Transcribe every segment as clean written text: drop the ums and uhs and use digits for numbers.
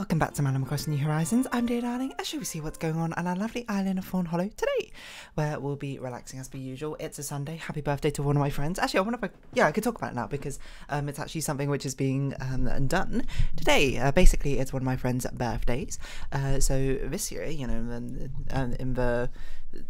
Welcome back to Man Across New Horizons. I'm dear darling, as you will see what's going on our lovely island of Fawnhollow today, where we'll be relaxing as per usual. It's a Sunday. Happy birthday to one of my friends. Actually, I wonder if I could talk about it now because it's actually something which is being done today. Basically, it's one of my friends' birthdays. So this year, you know, in the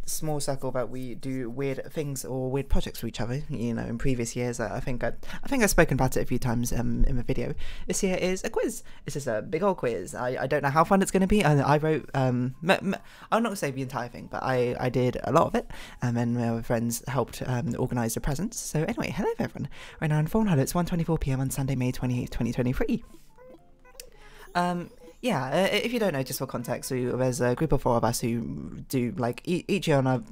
small circle that we do weird things or weird projects for each other, you know, in previous years, I think I've spoken about it a few times in the video. This year is a quiz. It's just a big old quiz. I don't know how fun it's going to be. I wrote I'll not say the entire thing, but I did a lot of it, and then my friends helped organise the presents. So anyway, hello everyone. Right now in Fawnhallow, it's 1:24 PM on Sunday, May 28th, 2023. Yeah, if you don't know, just for context, there's a group of 4 of us who do, like, each year on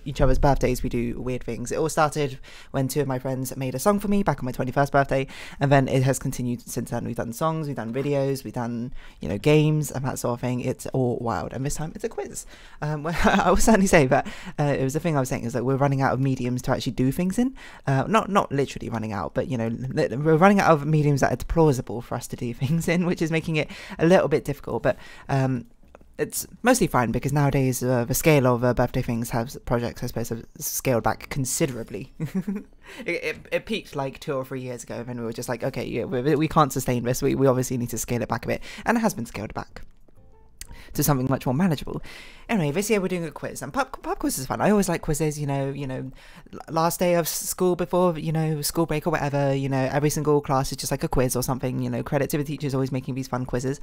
each other's birthdays, we do weird things. It all started when 2 of my friends made a song for me back on my 21st birthday, and then it has continued since then. We've done songs, we've done videos, we've done, you know, games, and that sort of thing. It's all wild, and this time it's a quiz. I will certainly say that it was the thing I was saying, is that we're running out of mediums to actually do things in. Not literally running out, but, you know, we're running out of mediums that are plausible for us to do things in, which is making it a little bit difficult, but it's mostly fine because nowadays the scale of birthday things projects I suppose have scaled back considerably. it peaked like 2 or 3 years ago, and then we were just like, okay, yeah, we can't sustain this, we obviously need to scale it back a bit, and it has been scaled back to something much more manageable. Anyway, this year we're doing a quiz, and pub quiz is fun. I always like quizzes, you know, last day of school before, you know, school break or whatever, you know, every single class is just like a quiz or something, you know, credit to the teachers always making these fun quizzes.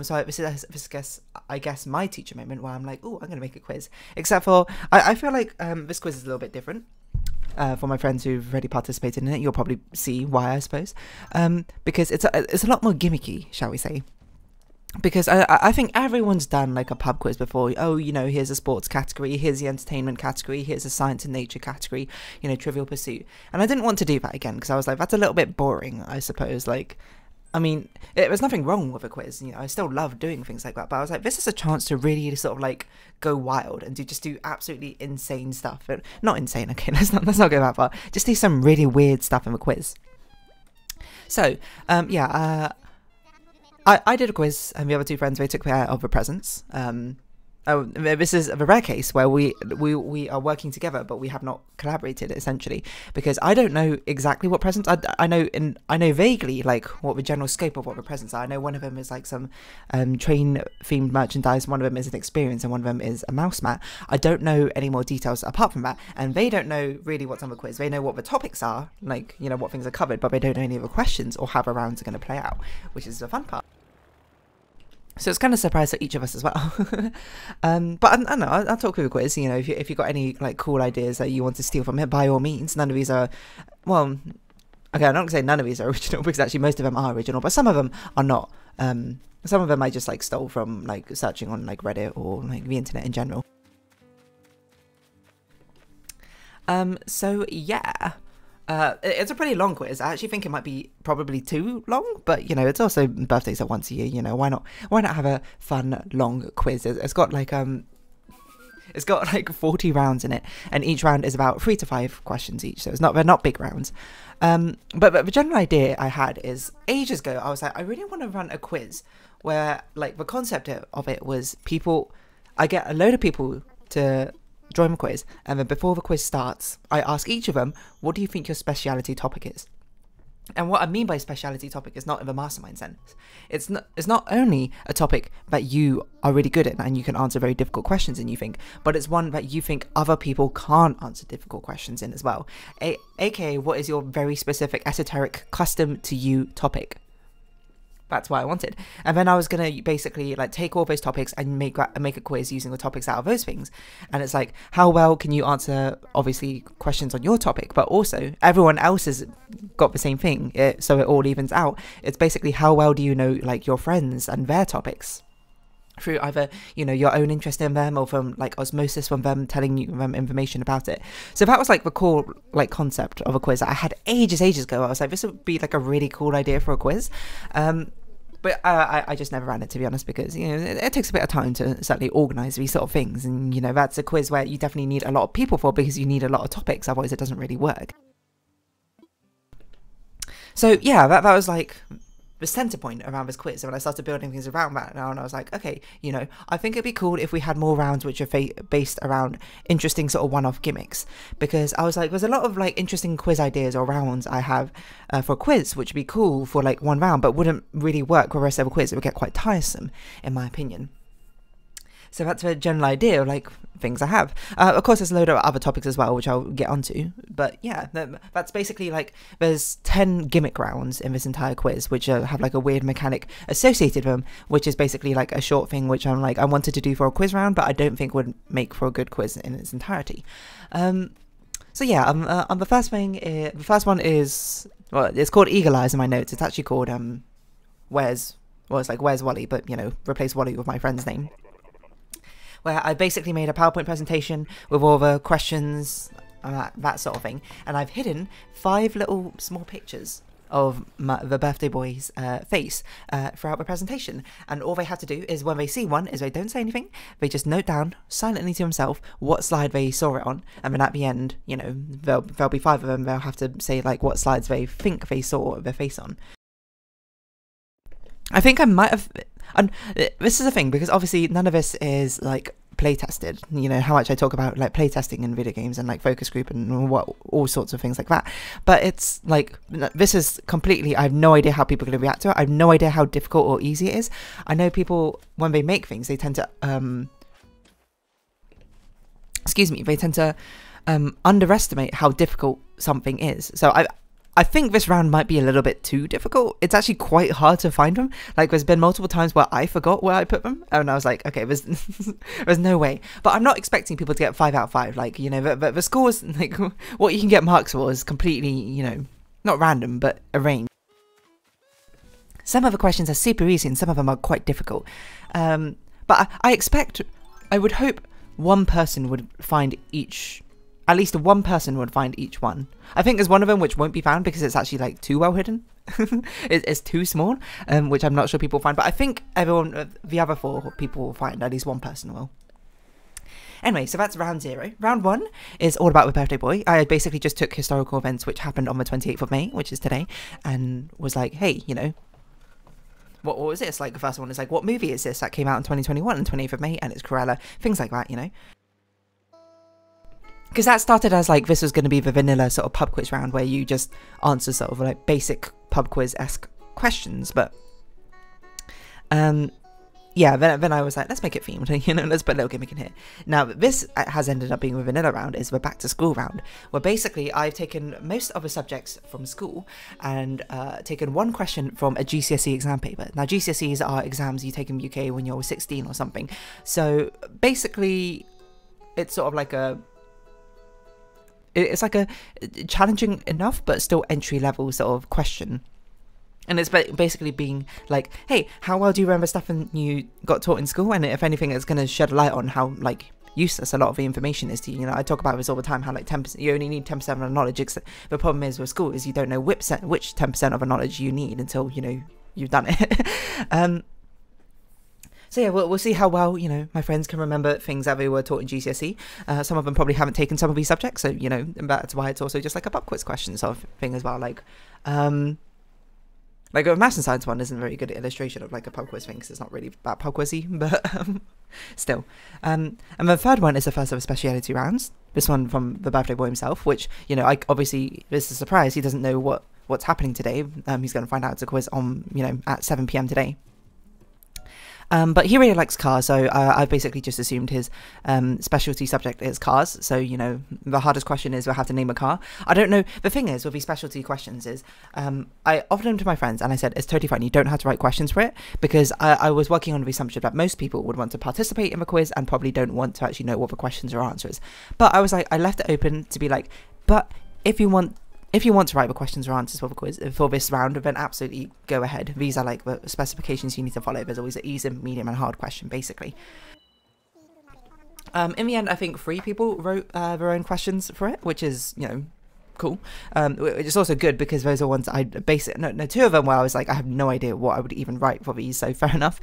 So this is, I guess, my teacher moment where I'm like, oh, I'm going to make a quiz. Except for, I feel like this quiz is a little bit different. For my friends who've already participated in it, you'll probably see why, I suppose. Because it's a lot more gimmicky, shall we say. Because I think everyone's done like a pub quiz before. Oh, you know, here's a sports category, here's the entertainment category, here's a science and nature category, you know, Trivial Pursuit. And I didn't want to do that again because I was like, that's a little bit boring, I suppose. Like, I mean, there's nothing wrong with a quiz, you know, I still love doing things like that, but I was like, this is a chance to really sort of like go wild and just do absolutely insane stuff. But not insane, okay, let's not go that far. Just do some really weird stuff in the quiz. So, yeah, I did a quiz, and the other 2 friends, they took care of the presents. This is a rare case where we are working together, but we have not collaborated, essentially, because I don't know exactly what presents. I know vaguely like what the general scope of what the presents are. I know one of them is like some train themed merchandise, one of them is an experience, and one of them is a mouse mat. I don't know any more details apart from that, and they don't know really what's on the quiz. They know what the topics are, like, you know, what things are covered, but they don't know any of the questions or how the rounds are going to play out, which is the fun part. So it's kind of a surprise for each of us as well. But I don't know, I'll talk through the quiz. You know, if you've got any like cool ideas that you want to steal from it, by all means. None of these are, well, okay, I'm not going to say none of these are original, because actually most of them are original, but some of them are not. Some of them I just like stole from like searching on like Reddit or like the internet in general. So yeah. It's a pretty long quiz. I actually think it might be probably too long, but you know, it's also birthdays are once a year, you know, why not have a fun long quiz? It's got like 40 rounds in it, and each round is about 3 to 5 questions each, so they're not big rounds. But the general idea I had is ages ago, I was like, I really want to run a quiz where like the concept of it was I get a load of people to join the quiz, and then before the quiz starts, I ask each of them, what do you think your speciality topic is? And what I mean by speciality topic is not in the mastermind sense. It's not only a topic that you are really good at and you can answer very difficult questions in, you think, but it's one that you think other people can't answer difficult questions in as well. AKA, what is your very specific, esoteric, custom to you topic? That's what I wanted. And then I was going to basically like take all those topics and make a quiz using the topics out of those things. And it's like, how well can you answer, obviously, questions on your topic, but also everyone else has got the same thing, so it all evens out. It's basically, how well do you know like your friends and their topics? Through either, you know, your own interest in them or from like osmosis from them telling you information about it. So that was like the core like concept of a quiz that I had ages ago. I was like, this would be like a really cool idea for a quiz. But I just never ran it, to be honest, because, you know, it takes a bit of time to certainly organise these sort of things. And, you know, that's a quiz where you definitely need a lot of people for, because you need a lot of topics, otherwise it doesn't really work. So, yeah, that was like the center point around this quiz. So when I started building things around that now, and I was like, okay, you know, I think it'd be cool if we had more rounds which are based around interesting sort of one-off gimmicks, because I was like, there's a lot of like interesting quiz ideas or rounds I have for a quiz which would be cool for like one round, but wouldn't really work for the rest of a quiz. It would get quite tiresome, in my opinion. So that's a general idea of like things I have. Of course, there's a load of other topics as well, which I'll get onto. But yeah, that's basically like, there's 10 gimmick rounds in this entire quiz, which have like a weird mechanic associated with them, which is basically like a short thing, which I'm like, I wanted to do for a quiz round, but I don't think would make for a good quiz in its entirety. So yeah, on the first thing, the first one is, well, it's called Eagle Eyes in my notes. It's actually called, it's like Where's Wally, but, you know, replace Wally with my friend's name. Where I basically made a PowerPoint presentation with all the questions and that sort of thing, and I've hidden 5 little small pictures of the birthday boy's face throughout the presentation, and all they have to do is, when they see one, is they don't say anything, they just note down silently to themselves what slide they saw it on, and then at the end, you know, there'll be 5 of them, they'll have to say like what slides they think they saw their face on. I think I might have, and this is a thing, because obviously none of this is like play tested, you know, how much I talk about like play testing in video games and like focus group and all sorts of things like that, but it's like, this is completely, I have no idea how people are going to react to it. I have no idea how difficult or easy it is. I know people, when they make things, they tend to underestimate how difficult something is. So I think this round might be a little bit too difficult. It's actually quite hard to find them. Like, there's been multiple times where I forgot where I put them, and I was like, okay, there's no way. But I'm not expecting people to get 5 out of 5. Like, you know, the scores, like, what you can get marks for is completely, you know, not random, but arranged. Some of the questions are super easy, and some of them are quite difficult. But I would hope one person would find each. At least one person would find each one. I think there's one of them which won't be found because it's actually like too well hidden. It's too small, which I'm not sure people find. But I think everyone, the other 4 people will find. At least one person will. Anyway, so that's round 0. Round 1 is all about the birthday boy. I basically just took historical events which happened on the 28th of May, which is today, and was like, hey, you know, what was this? Like, the first one is like, what movie is this that came out in 2021 on 28th of May, and it's Cruella, things like that, you know. Because that started as like, this was going to be the vanilla sort of pub quiz round where you just answer sort of like basic pub quiz-esque questions, but yeah, then I was like, let's make it themed, you know, let's put a little gimmick in here. Now, this has ended up being a vanilla round, is the back to school round, where basically I've taken most of the subjects from school and taken one question from a GCSE exam paper. Now, GCSEs are exams you take in the UK when you're 16 or something, so basically it's sort of like it's like a challenging enough but still entry level sort of question, and it's basically being like, hey, how well do you remember stuff you got taught in school, and if anything it's going to shed a light on how like useless a lot of the information is to you. You know, I talk about this all the time, how like 10%, you only need 10% of the knowledge. The problem is with school is you don't know which 10% of the knowledge you need until, you know, you've done it. So yeah, we'll see how well, you know, my friends can remember things that they were taught in GCSE. Some of them probably haven't taken some of these subjects, so, you know, that's why it's also just like a pub quiz question sort of thing as well. Like a maths and science one isn't a very good illustration of like a pub quiz thing, because it's not really that pub quizzy, but still. And the third one is the first of the speciality rounds. This one from the birthday boy himself, which, you know, obviously this is a surprise. He doesn't know what's happening today. He's going to find out it's a quiz on, you know, at 7 PM today. But he really likes cars, so I basically just assumed his specialty subject is cars. So, you know, the hardest question is we'll have to name a car. I don't know. The thing is with these specialty questions is I offered them to my friends and I said, it's totally fine. You don't have to write questions for it, because I was working on the assumption that most people would want to participate in the quiz and probably don't want to actually know what the questions or answers. But I was like, I left it open to be like, but if you want to write the questions or answers for the quiz for this round, then absolutely go ahead. These are like the specifications you need to follow. There's always an easy, medium, and hard question, basically. In the end, I think 3 people wrote their own questions for it, which is, you know, cool. Which is also good because those are ones I no, two of them where I was like, I have no idea what I would even write for these, so fair enough.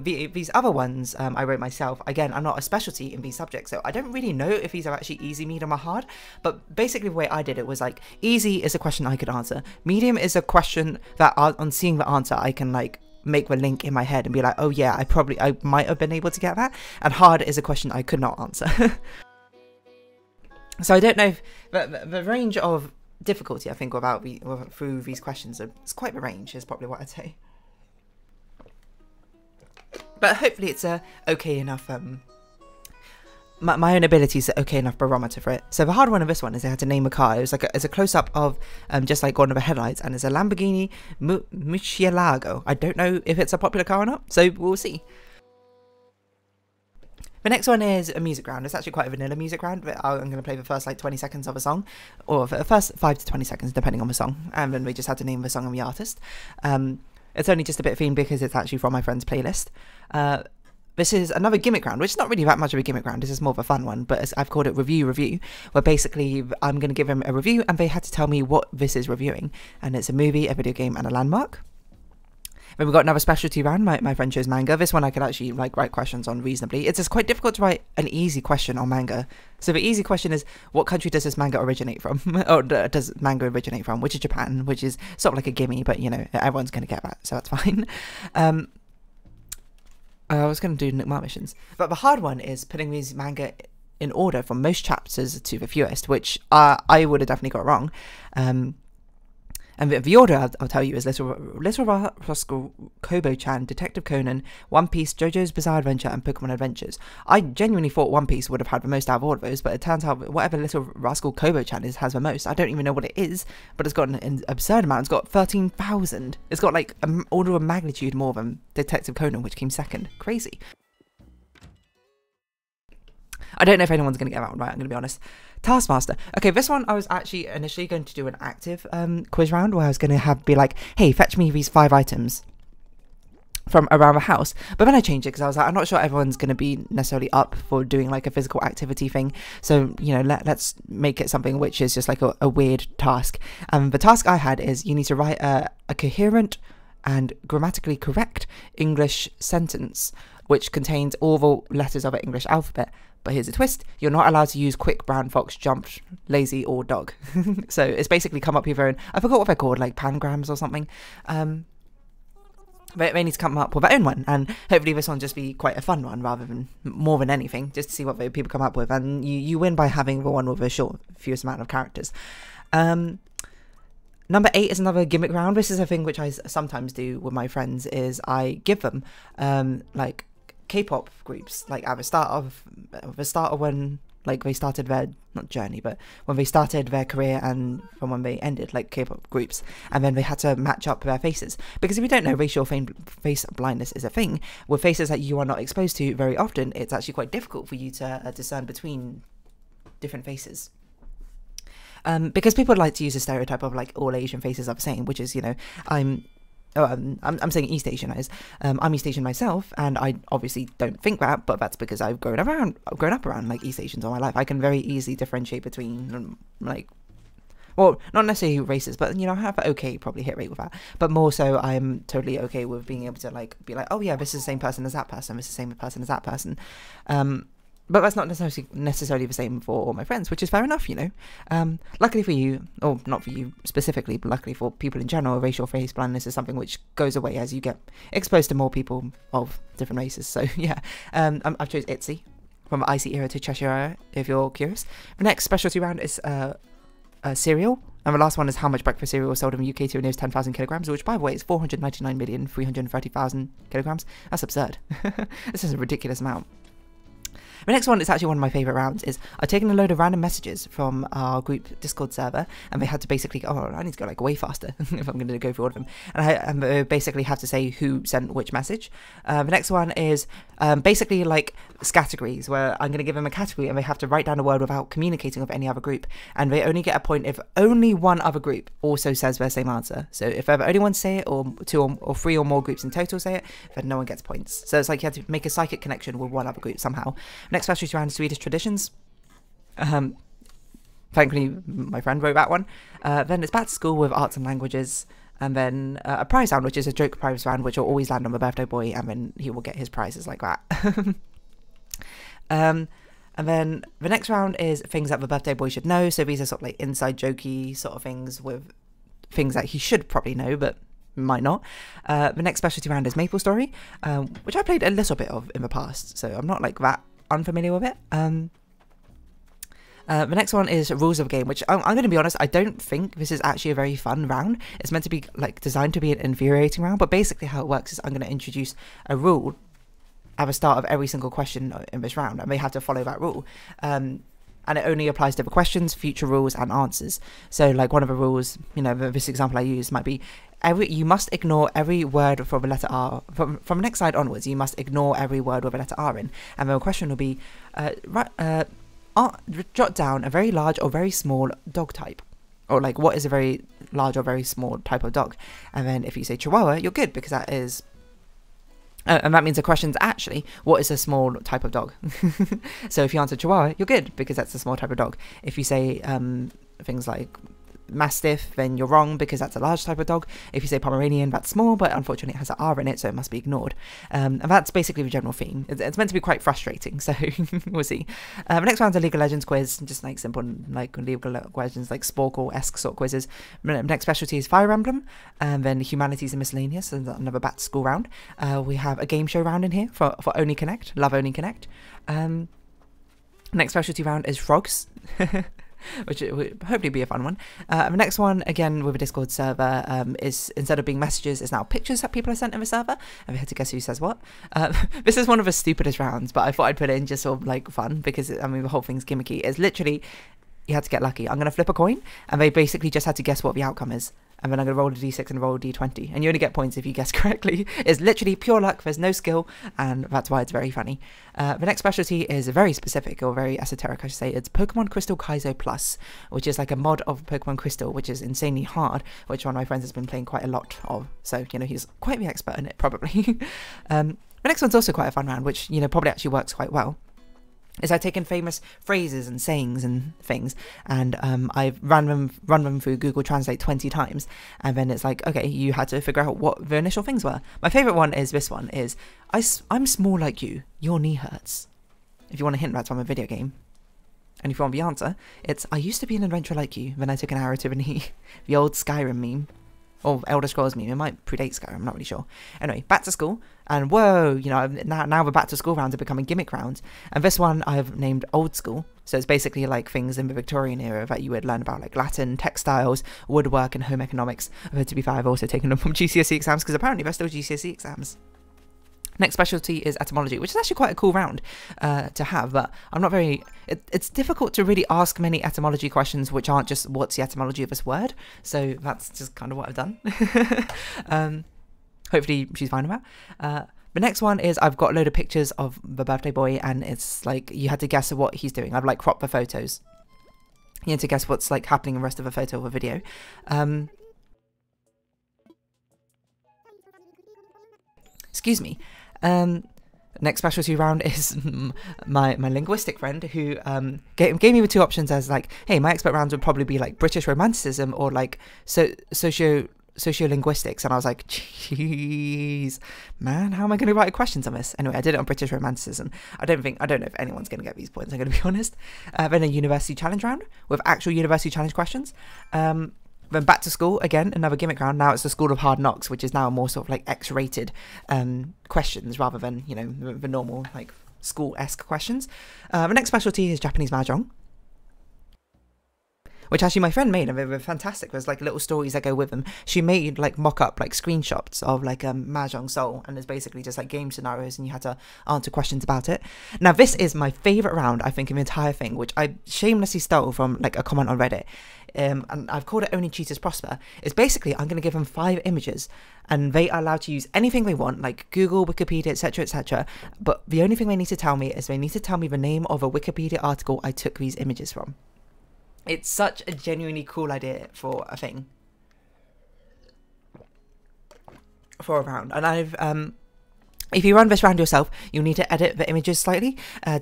These other ones I wrote myself. Again, I'm not a specialty in these subjects, so I don't really know if these are actually easy, medium, or hard, but basically the way I did it was like, easy is a question I could answer, medium is a question that on seeing the answer I can like make the link in my head and be like, oh yeah, I might have been able to get that, and hard is a question I could not answer. So I don't know if the range of difficulty I think through these questions, it's quite the range is probably what I'd say. But hopefully it's a okay enough, my own abilities are okay enough barometer for it. So the hard one of this one is they had to name a car. It was like it's a close-up of just like one of the headlights, and it's a Lamborghini Murcielago. I don't know if it's a popular car or not, so we'll see. The next one is a music round. It's actually quite a vanilla music round, but I'm going to play the first like 20 seconds of a song, or the first 5 to 20 seconds depending on the song, and then we just had to name the song and the artist. It's only just a bit themed because it's actually from my friend's playlist. This is another gimmick round, which is not really that much of a gimmick round. This is more of a fun one, but I've called it review, where basically I'm going to give them a review and they had to tell me what this is reviewing, and it's a movie, a video game, and a landmark. Then we've got another specialty round. My friend chose manga. This one I could actually like write questions on reasonably. It's just quite difficult to write an easy question on manga. So the easy question is, what country does this manga originate from? Or does manga originate from? Which is Japan, which is sort of like a gimme, but you know, everyone's going to get that, so that's fine. I was going to do Nick Mark missions. But the hard one is putting these manga in order from most chapters to the fewest, which I would have definitely got wrong. And the order I'll tell you is Little Rascal, Kobo-chan, Detective Conan, One Piece, JoJo's Bizarre Adventure, and Pokemon Adventures. I genuinely thought One Piece would have had the most out of all of those, but it turns out whatever Little Rascal Kobo-chan has the most. I don't even know what it is, but it's got an absurd amount. It's got 13,000. It's got like an order of magnitude more than Detective Conan, which came second. Crazy. I don't know if anyone's going to get that one right, I'm going to be honest. Taskmaster. Okay, this one I was actually initially going to do an active quiz round where I was going to be like, hey, fetch me these 5 items from around the house. But then I changed it because I was like, I'm not sure everyone's going to be necessarily up for doing like a physical activity thing. So, you know, let's make it something which is just like a weird task. The task I had is you need to write a coherent and grammatically correct English sentence which contains all the letters of the English alphabet. But here's a twist, you're not allowed to use quick, brown, fox, jump, lazy, or dog. So it's basically come up with your own, I forgot what they're called, like pangrams or something. They need to come up with their own one, and hopefully this one just be quite a fun one rather than more than anything, just to see what people come up with, and you win by having the one with a fewest amount of characters. Number 8 is another gimmick round. This is a thing which I sometimes do with my friends, is I give them like K-pop groups, like at the start of when like they started their not journey, but when they started their career and from when they ended, like K-pop groups, and then they had to match up their faces, because if you don't know, racial face blindness is a thing with faces that you are not exposed to very often. It's actually quite difficult for you to discern between different faces. Because people like to use a stereotype of like all Asian faces are the same, which is, you know, I'm saying East Asian, that is. I'm East Asian myself, and I obviously don't think that, but that's because I've grown up around like East Asians all my life. I can very easily differentiate between like, well, not necessarily races, but you know, I have an okay probably hit rate with that. But more so, I'm totally okay with being able to like be like, oh yeah, this is the same person as that person. This is the same person as that person. But that's not necessarily the same for all my friends, which is fair enough, you know. Luckily for you, or not for you specifically, but luckily for people in general, racial face blindness is something which goes away as you get exposed to more people of different races. So yeah, I've chose Itzy from Icy Era to Cheshire Era, if you're curious. The next specialty round is cereal. And the last one is how much breakfast cereal was sold in the UK to the nearest 10,000 kilograms, which, by the way, is 499,330,000 kilograms. That's absurd. This is a ridiculous amount. The next one is actually one of my favourite rounds. Is I've taken a load of random messages from our group Discord server, and they had to basically, I need to go like way faster if I'm going to go through all of them, and I basically have to say who sent which message. The next one is basically like categories, where I'm going to give them a category and they have to write down a word without communicating with any other group, and they only get a point if only one other group also says their same answer. So if ever only one say it, or 2 or 3 or more groups in total say it, then no one gets points. So it's like you have to make a psychic connection with one other group somehow. Next specialty round is Swedish traditions. Thankfully, my friend wrote that one. Then it's back to school with arts and languages. And then a prize round, which is a joke prize round, which will always land on the birthday boy, and then he will get his prizes like that. And then the next round is things that the birthday boy should know. So these are sort of like inside jokey sort of things with things that he should probably know, but might not. The next specialty round is Maple Story, which I played a little bit of in the past, so I'm not like that unfamiliar with it. The next one is Rules of Game, which I'm going to be honest, I don't think this is actually a very fun round. It's meant to be like designed to be an infuriating round, but basically how it works is I'm going to introduce a rule at the start of every single question in this round, and they have to follow that rule. And it only applies to the questions, future rules, and answers. So like one of the rules, you know, this example I use might be you must ignore every word from the letter R. From the next slide onwards, you must ignore every word with a letter R in. And the question will be, jot down a very large or very small dog type. Or like, what is a very large or very small type of dog? And then if you say Chihuahua, you're good, because that is... and that means the question's actually, what is a small type of dog? So if you answer Chihuahua, you're good, because that's a small type of dog. If you say things like Mastiff, then you're wrong, because that's a large type of dog. If you say Pomeranian, that's small, but unfortunately it has an R in it, so it must be ignored. And that's basically the general theme. It's meant to be quite frustrating, so we'll see. The next round's a League of Legends quiz, just like simple like League of Legends, like Sporkle-esque sort of quizzes. The next specialty is Fire Emblem, and then Humanities and Miscellaneous, so another back to school round. We have a game show round in here for Only Connect, Love Only Connect. Next specialty round is Frogs. Which will hopefully be a fun one. The next one, again with a Discord server, is instead of being messages, is now pictures that people are sent in the server, and we had to guess who says what. This is one of the stupidest rounds, but I thought I'd put it in just sort of like fun, because I mean the whole thing's gimmicky. It's literally, you had to get lucky. I'm going to flip a coin, and they basically just had to guess what the outcome is. And then I'm going to roll a d6 and roll a d20. And you only get points if you guess correctly. It's literally pure luck. There's no skill. And that's why it's very funny. The next specialty is very specific, or very esoteric, I should say. It's Pokemon Crystal Kaizo Plus, which is like a mod of Pokemon Crystal, which is insanely hard, which one of my friends has been playing quite a lot of. So, you know, he's quite the expert in it, probably. The next one's also quite a fun round, which, you know, probably actually works quite well. Is I've taken famous phrases and sayings and things, and I've run them through Google Translate 20 times, and then it's like, okay, you had to figure out what the initial things were. My favourite one is this one, is I'm small like you, your knee hurts. If you want a hint, that's from a video game. And if you want the answer, it's I used to be an adventurer like you, then I took an arrow to the knee. The old Skyrim meme. Or Elder Scrolls meme. It might predate Skyrim, I'm not really sure. Anyway, back to school. And whoa, you know, now the back to school rounds are becoming gimmick rounds. And this one I've named Old School. So it's basically like things in the Victorian era that you would learn about, like Latin, textiles, woodwork, and home economics. But to be fair, I've also taken them from GCSE exams, because apparently they're still GCSE exams. Next specialty is etymology, which is actually quite a cool round to have, but I'm not very... It's difficult to really ask many etymology questions which aren't just what's the etymology of this word, so that's just kind of what I've done. Hopefully she's fine with that. The next one is I've got a load of pictures of the birthday boy, and it's like you had to guess what he's doing. I've like cropped the photos. You had to guess what's like happening in the rest of the photo of a video. Excuse me. Next specialty round is my linguistic friend, who gave me the two options as like, hey, my expert rounds would probably be like British Romanticism or like sociolinguistics, and I was like, jeez, man, how am I going to write questions on this? Anyway, I did it on British Romanticism. I don't know if anyone's going to get these points, I'm going to be honest. Then a university challenge round with actual university challenge questions. Then back to school, again, another gimmick round. Now it's the School of Hard Knocks, which is now more sort of like X-rated questions rather than, you know, the normal like school-esque questions. The next specialty is Japanese Mahjong, which actually my friend made, and they were fantastic. There's like little stories that go with them. She made like mock-up like screenshots of like Mahjong Soul, and there's basically just like game scenarios, and you had to answer questions about it. Now this is my favourite round, I think, in the entire thing, which I shamelessly stole from like a comment on Reddit. And I've called it Only Cheaters Prosper. It's basically, I'm going to give them 5 images, and they are allowed to use anything they want, like Google, Wikipedia, etc, etc. But the only thing they need to tell me is they need to tell me the name of a Wikipedia article I took these images from. It's such a genuinely cool idea for a thing. For a round. And If you run this round yourself, you'll need to edit the images slightly,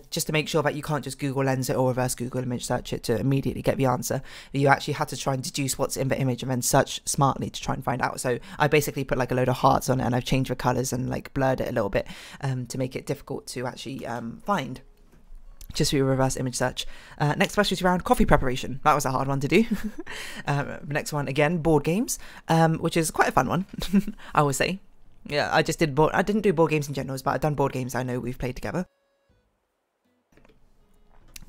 just to make sure that you can't just Google Lens it or reverse Google image search it to immediately get the answer. You actually had to try and deduce what's in the image and then search smartly to try and find out. So I basically put like a load of hearts on it, and I've changed the colours and like blurred it a little bit to make it difficult to actually find. Just through reverse image search. Next specialty round, coffee preparation. That was a hard one to do. Next one, again, board games, which is quite a fun one, I would say. Yeah, I didn't do board games in general, but I've done board games I know we've played together.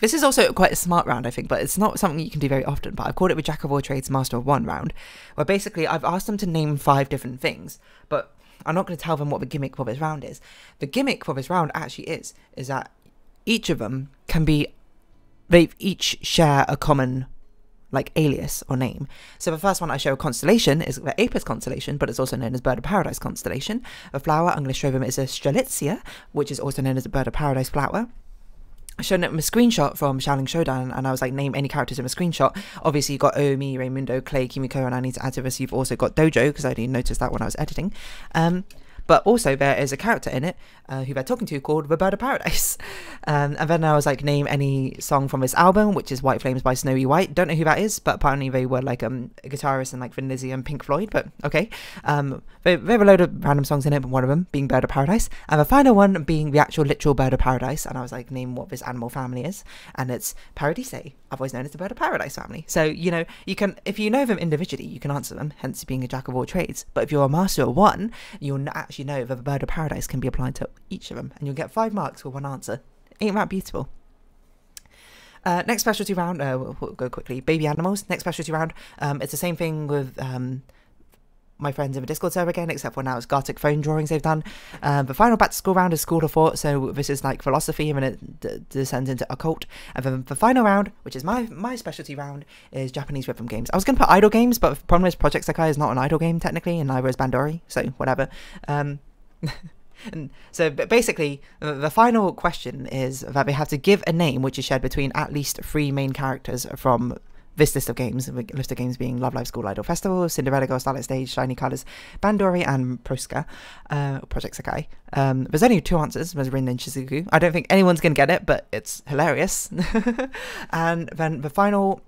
This is also quite a smart round, I think, but it's not something you can do very often. But I've called it the Jack of all trades, master of one round, where basically I've asked them to name 5 different things, but I'm not going to tell them what the gimmick for this round is. The gimmick for this round actually is that each of them can be, they each share a common like alias or name. So the first one I show, constellation, is the Apis constellation, but it's also known as bird of paradise constellation. The flower I'm going to show them is a strelitzia, which is also known as a bird of paradise flower. I showed them a screenshot from Shaolin Showdown, and I was like, name any characters in a screenshot. Obviously you've got Omi, Raimundo, Clay, Kimiko, and I need to add to this, you've also got Dojo, because I didn't notice that when I was editing. But also there is a character in it who they're talking to called the Bird of Paradise. And then I was like, name any song from this album, which is White Flames by Snowy White. Don't know who that is, but apparently they were like a guitarist in like Thin Lizzy and Pink Floyd, but okay. There were a load of random songs in it, but one of them being Bird of Paradise. And the final one being the actual literal Bird of Paradise. And I was like, name what this animal family is. And it's Paradisea, otherwise known as the Bird of Paradise family. So, you know, you can, if you know them individually, you can answer them, hence being a jack of all trades. But if you're a master of one, you'll actually know that the Bird of Paradise can be applied to each of them, and you'll get 5 marks for one answer. Ain't that beautiful? Next specialty round, we'll go quickly. Baby animals. Next specialty round, it's the same thing with my friends in the Discord server again, except for now it's Gartic phone drawings they've done. The final back to school round is School of Thought, so this is like philosophy, and then it descends into occult. And then the final round, which is my specialty round, is Japanese rhythm games. I was going to put idle games, but the problem is Project Sekai is not an idle game technically, and neither is Bandori, so whatever. And so basically the final question is that they have to give a name which is shared between at least 3 main characters from this list of games, the list of games being Love Live School Idol Festival, Cinderella Girl Starlight Stage, Shiny Colors, Bandori, and Proska, Project Sekai. There's only 2 answers, there's Rin and Shizuku. I don't think anyone's going to get it, but it's hilarious. And then the final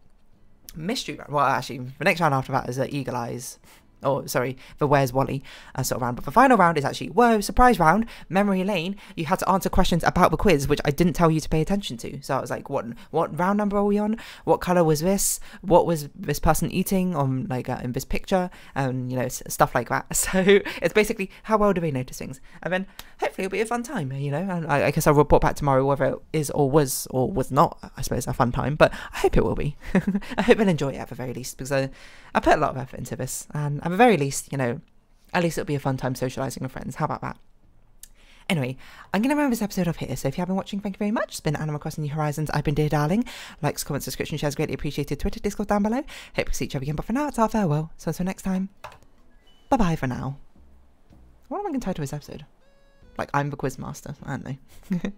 mystery round, well actually the next round after that is Eagle Eyes. Oh, sorry, the Where's Wally sort of round. But the final round is actually, whoa, surprise round, Memory Lane. You had to answer questions about the quiz, which I didn't tell you to pay attention to. So I was like, what round number are we on? What colour was this? What was this person eating on, like, in this picture? And, you know, stuff like that. So it's basically, how well do they notice things? And then hopefully it'll be a fun time, you know? And I guess I'll report back tomorrow whether it is or was not, I suppose, a fun time. But I hope it will be. I hope they'll enjoy it at the very least, because I put a lot of effort into this. And at the very least, you know, at least it'll be a fun time socialising with friends. How about that? Anyway, I'm going to round this episode off here. So if you have been watching, thank you very much. It's been Animal Crossing New Horizons. I've been Dear Darling. Likes, comments, subscription, shares greatly appreciated. Twitter, Discord down below. Hope to see each other again. But for now, it's our farewell. So until next time, bye-bye for now. What am I going to title this episode? Like, I'm the quiz master. I don't know.